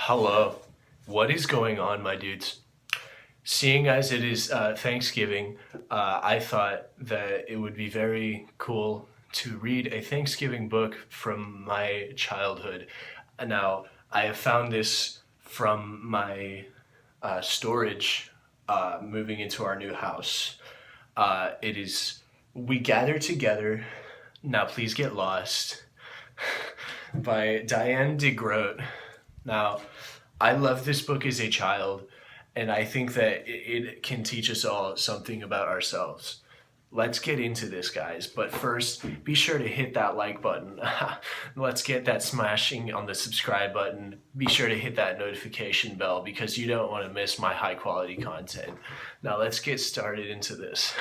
Hello. What is going on, my dudes? Seeing as it is Thanksgiving, I thought that it would be very cool to read a Thanksgiving book from my childhood. Now, I have found this from my storage moving into our new house. It is We Gather Together, Now Please Get Lost by Diane DeGroat. Now, I loved this book as a child, and I think that it can teach us all something about ourselves. Let's get into this, guys. But first, be sure to hit that like button. Let's get that smashing on the subscribe button. Be sure to hit that notification bell because you don't want to miss my high quality content. Now, let's get started into this.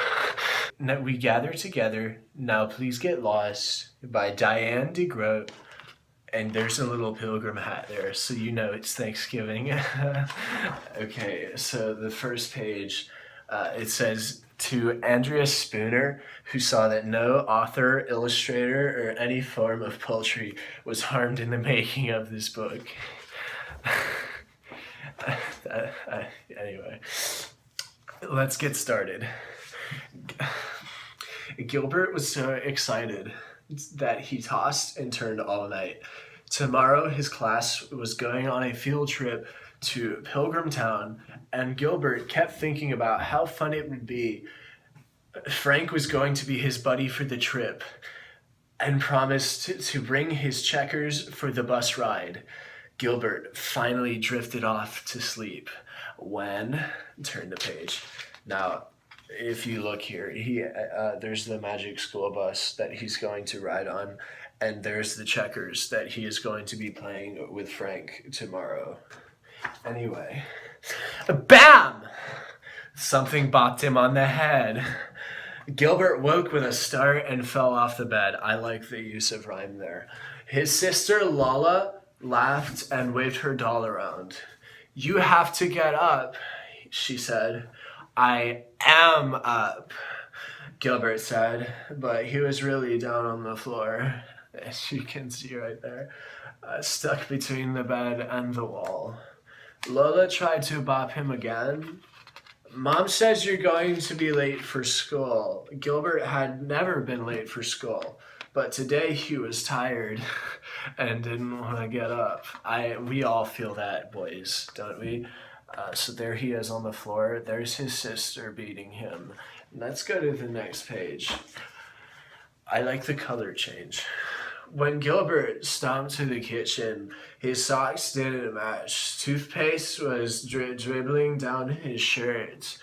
Now, We Gather Together, Now Please Get Lost by Diane DeGroat. And there's a little pilgrim hat there, so you know it's Thanksgiving. Okay, so the first page, it says, to Andrea Spooner, who saw that no author, illustrator, or any form of poultry was harmed in the making of this book. Anyway, let's get started. Gilbert was so excited that he tossed and turned all night. Tomorrow his class was going on a field trip to Pilgrim Town, and Gilbert kept thinking about how fun it would be. Frank was going to be his buddy for the trip and promised to bring his checkers for the bus ride. Gilbert finally drifted off to sleep when... Turn the page. Now, if you look here, there's the magic school bus that he's going to ride on, and there's the checkers that he is going to be playing with Frank tomorrow. Anyway, BAM! Something bopped him on the head. Gilbert woke with a start and fell off the bed. I like the use of rhyme there. His sister Lala laughed and waved her doll around. "You have to get up," she said. "I am up," Gilbert said, but he was really down on the floor, as you can see right there, stuck between the bed and the wall. Lola tried to bop him again. "Mom says you're going to be late for school." Gilbert had never been late for school, but today he was tired and didn't want to get up. We all feel that, boys, don't we? So there he is on the floor. There's his sister beating him. Let's go to the next page. I like the color change. When Gilbert stomped to the kitchen, his socks didn't match. Toothpaste was dribbling down his shirt,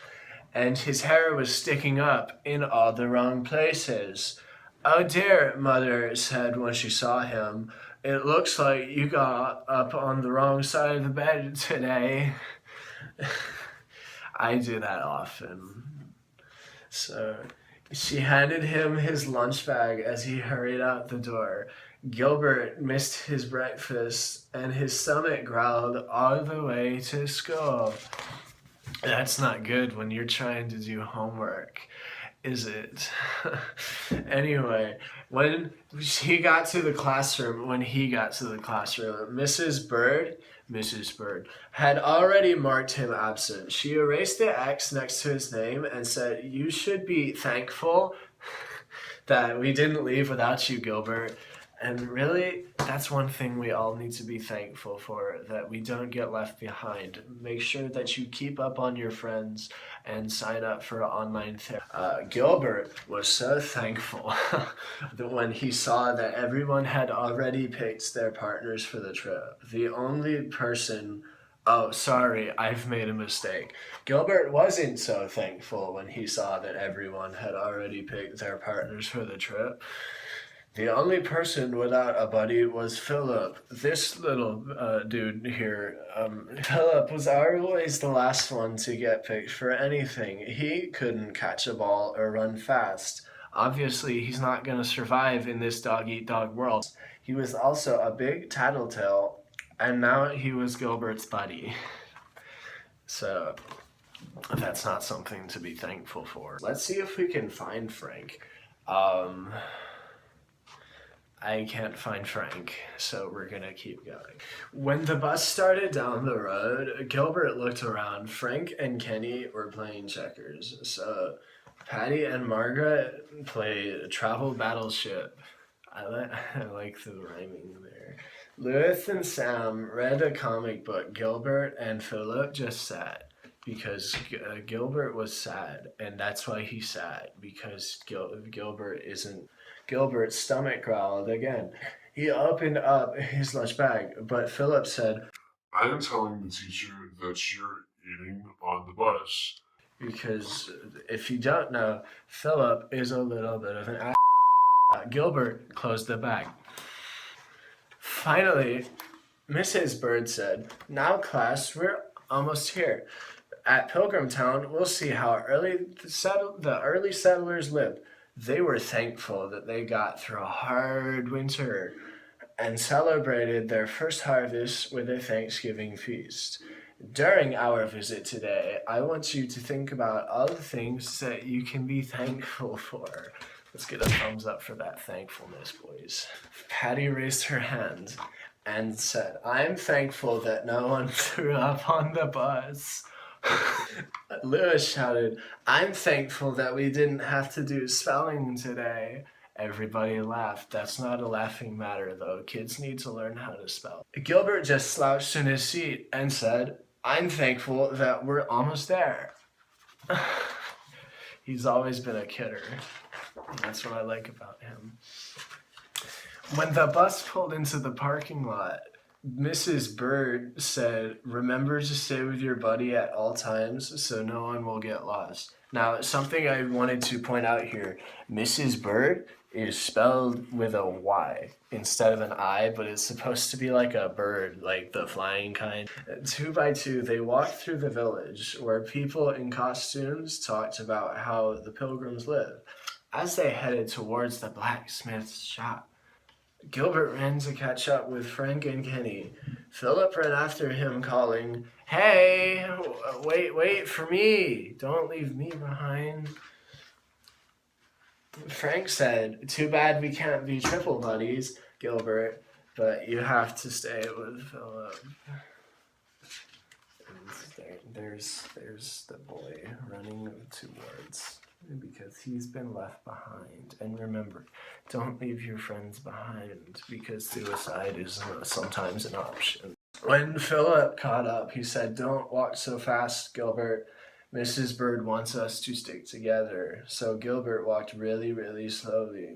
and his hair was sticking up in all the wrong places. "Oh dear," Mother said when she saw him. "It looks like you got up on the wrong side of the bed today." I do that often. So she handed him his lunch bag as he hurried out the door. Gilbert missed his breakfast and his stomach growled all the way to school. That's not good when you're trying to do homework, is it? Anyway, when he got to the classroom, Mrs. Bird had already marked him absent. She erased the X next to his name and said, "You should be thankful that we didn't leave without you, Gilbert." And really, that's one thing we all need to be thankful for, that we don't get left behind. Make sure that you keep up on your friends and sign up for online therapy. Gilbert was so thankful that when he saw that everyone had already picked their partners for the trip. The only person... Oh, sorry, I've made a mistake. Gilbert wasn't so thankful when he saw that everyone had already picked their partners for the trip. The only person without a buddy was Philip. This little dude here. Philip was always the last one to get picked for anything. He couldn't catch a ball or run fast. Obviously, he's not going to survive in this dog-eat-dog world. He was also a big tattletale, and now he was Gilbert's buddy. So that's not something to be thankful for. Let's see if we can find Frank. I can't find Frank, so we're gonna keep going. When the bus started down the road, Gilbert looked around. Frank and Kenny were playing checkers, so Patty and Margaret played Travel Battleship. I like the rhyming there. Lewis and Sam read a comic book. Gilbert and Philip just sat because Gilbert was sad, and that's why he sat because Gilbert isn't. Gilbert's stomach growled again. He opened up his lunch bag, but Philip said, I am telling the teacher that you're eating on the bus. because if you don't know, Philip is a little bit of an ass. Gilbert closed the bag. Finally, Mrs. Bird said, now, class, we're almost here. At Pilgrim Town, we'll see how the early settlers lived. They were thankful that they got through a hard winter and celebrated their first harvest with a Thanksgiving feast. During our visit today, I want you to think about all the things that you can be thankful for. Let's get a thumbs up for that thankfulness, boys. Patty raised her hand and said, I'm thankful that no one threw up on the bus. Lewis shouted, I'm thankful that we didn't have to do spelling today. Everybody laughed. That's not a laughing matter, though. Kids need to learn how to spell. Gilbert just slouched in his seat and said, I'm thankful that we're almost there. He's always been a kidder. That's what I like about him. When the bus pulled into the parking lot, Mrs. Bird said, remember to stay with your buddy at all times so no one will get lost. Now, something I wanted to point out here, Mrs. Bird is spelled with a Y instead of an I, but it's supposed to be like a bird, like the flying kind. 2 by 2, they walked through the village where people in costumes talked about how the pilgrims lived. As they headed towards the blacksmith's shop, Gilbert ran to catch up with Frank and Kenny. Philip ran after him, calling, hey, wait for me. Don't leave me behind. Frank said, too bad we can't be triple buddies, Gilbert, but you have to stay with Philip. There's the boy running towards, because he's been left behind. And remember, don't leave your friends behind, because suicide is sometimes an option. When Philip caught up, he said, don't walk so fast, Gilbert. Mrs. Bird wants us to stick together. So Gilbert walked really, really slowly.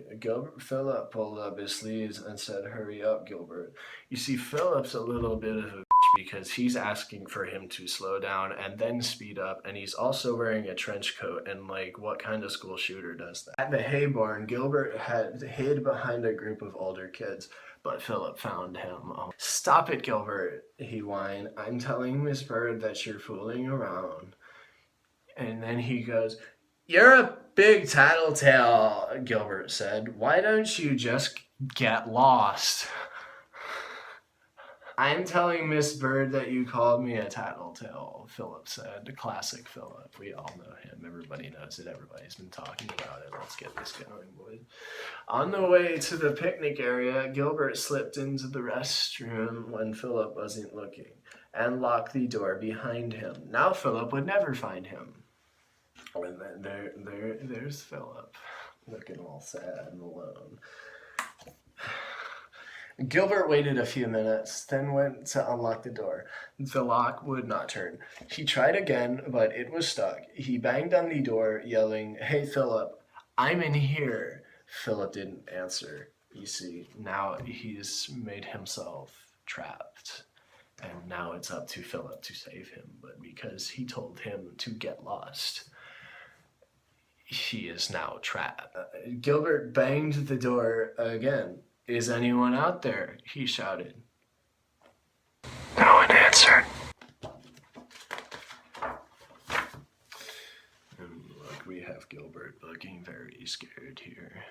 Philip pulled up his sleeves and said, hurry up, Gilbert. You see, Philip's a little bit of a because he's asking for him to slow down and then speed up, and he's also wearing a trench coat, and like, what kind of school shooter does that? At the hay barn, Gilbert had hid behind a group of older kids, but Philip found him. Oh, stop it, Gilbert, he whined. I'm telling Miss Bird that you're fooling around. And then he goes, you're a big tattletale, Gilbert said. Why don't you just get lost? I'm telling Miss Bird that you called me a tattletale, Philip said. Classic Philip. We all know him. Everybody knows it. Everybody's been talking about it. Let's get this going, boys. On the way to the picnic area, Gilbert slipped into the restroom when Philip wasn't looking and locked the door behind him. Now Philip would never find him. And then there's Philip, looking all sad and alone. Gilbert waited a few minutes, then went to unlock the door. The lock would not turn. He tried again, but it was stuck. He banged on the door, yelling, hey, Philip, I'm in here. Philip didn't answer. You see, now he's made himself trapped. And now it's up to Philip to save him. But because he told him to get lost, he is now trapped. Gilbert banged the door again. Is anyone out there? He shouted. No one answered. And look, we have Gilbert looking very scared here.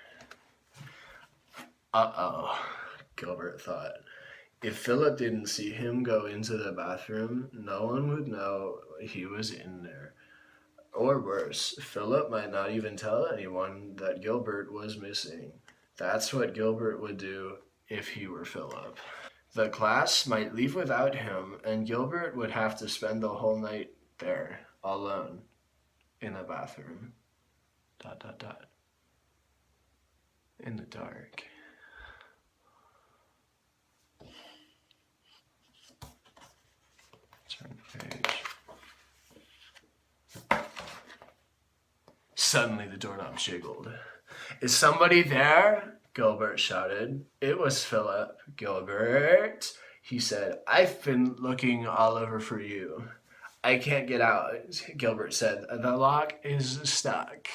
Uh-oh, Gilbert thought. If Philip didn't see him go into the bathroom, no one would know he was in there. Or worse, Philip might not even tell anyone that Gilbert was missing. That's what Gilbert would do if he were Philip. The class might leave without him, and Gilbert would have to spend the whole night there, alone, in the bathroom. ... In the dark. Turn the page. Suddenly the doorknob jiggled. Is somebody there? Gilbert shouted. It was Philip. Gilbert, he said, I've been looking all over for you. I can't get out, Gilbert said. The lock is stuck.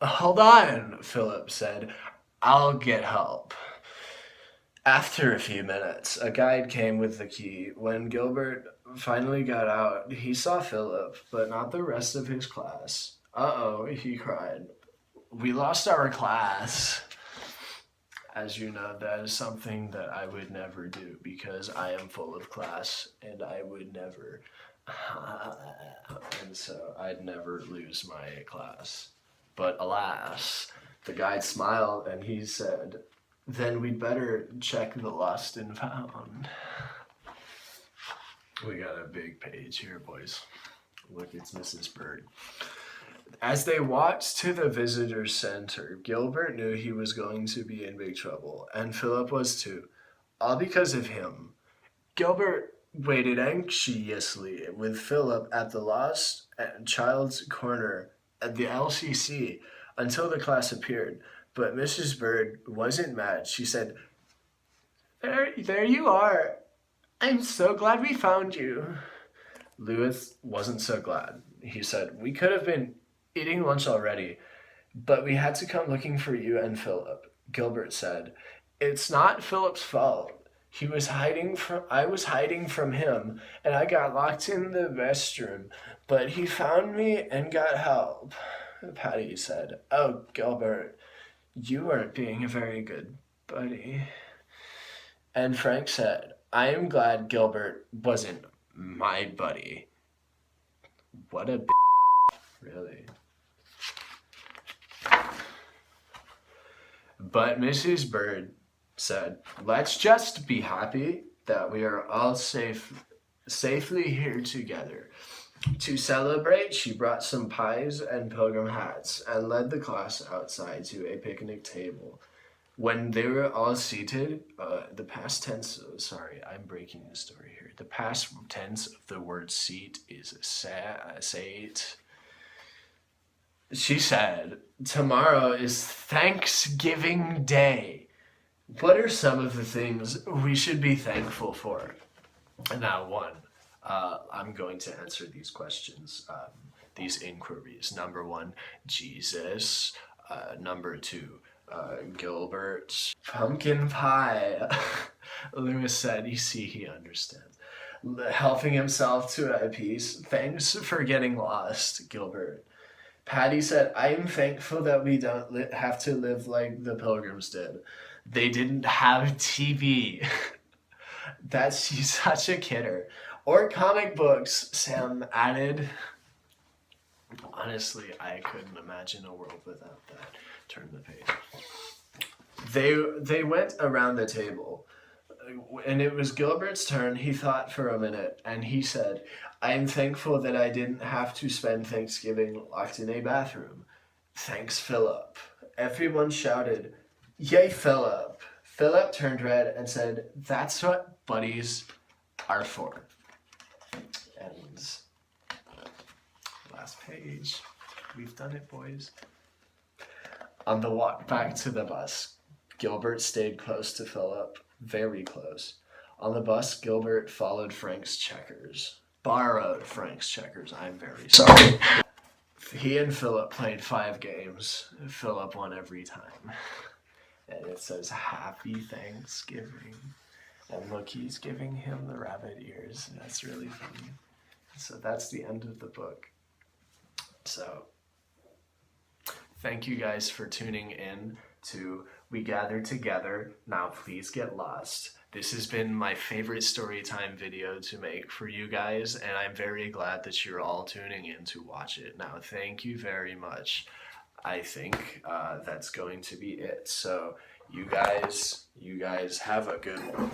Hold on, Philip said. I'll get help. After a few minutes, a guide came with the key. When Gilbert finally got out, he saw Philip, but not the rest of his class. Uh-oh, he cried. We lost our class. As you know, that is something that I would never do because I am full of class and I would never, and so I'd never lose my class. But alas, the guide smiled and he said, then we'd better check the lost and found. We got a big page here, boys. Look, it's Mrs. Bird. As they walked to the visitor center, Gilbert knew he was going to be in big trouble, and Philip was too, all because of him. Gilbert waited anxiously with Philip at the lost child's corner at the LCC until the class appeared. But Mrs. Bird wasn't mad. She said, There you are. I'm so glad we found you. Louis wasn't so glad. He said, we could have been eating lunch already, but we had to come looking for you and Philip. Gilbert said, it's not Philip's fault. I was hiding from him, and I got locked in the restroom, but he found me and got help. Patty said, oh, Gilbert, you weren't being a very good buddy. And Frank said, I am glad Gilbert wasn't my buddy. What a really. But Mrs. Bird said, let's just be happy that we are all safely here together. To celebrate, she brought some pies and pilgrim hats and led the class outside to a picnic table. When they were all seated, the past tense, sorry, I'm breaking the story here. The past tense of the word seat is sate. She said, tomorrow is Thanksgiving Day. What are some of the things we should be thankful for? Now, one, I'm going to answer these questions, these inquiries. Number one, Jesus. Number two, Gilbert. Pumpkin pie. Louis said, you see, he understands. Helping himself to a piece. Thanks for getting lost, Gilbert. Patty said, I am thankful that we don't have to live like the Pilgrims did. They didn't have TV. She's such a kidder. Or comic books, Sam added. Honestly, I couldn't imagine a world without that. Turn the page. They went around the table, and it was Gilbert's turn. He thought for a minute, and he said, I am thankful that I didn't have to spend Thanksgiving locked in a bathroom. Thanks, Philip. Everyone shouted, Yay, Philip. Philip turned red and said, that's what buddies are for. And last page. We've done it, boys. On the walk back to the bus, Gilbert stayed close to Philip, very close. On the bus, Gilbert followed Frank's checkers. Borrowed Frank's checkers, I'm very sorry. He and Philip played 5 games. Philip won every time. And it says, Happy Thanksgiving. And look, he's giving him the rabbit ears. That's really funny. So that's the end of the book. So, thank you guys for tuning in to We Gather Together. Now please get lost. This has been my favorite Storytime video to make for you guys, and I'm very glad that you're all tuning in to watch it. Now, thank you very much. I think that's going to be it. So you guys have a good one.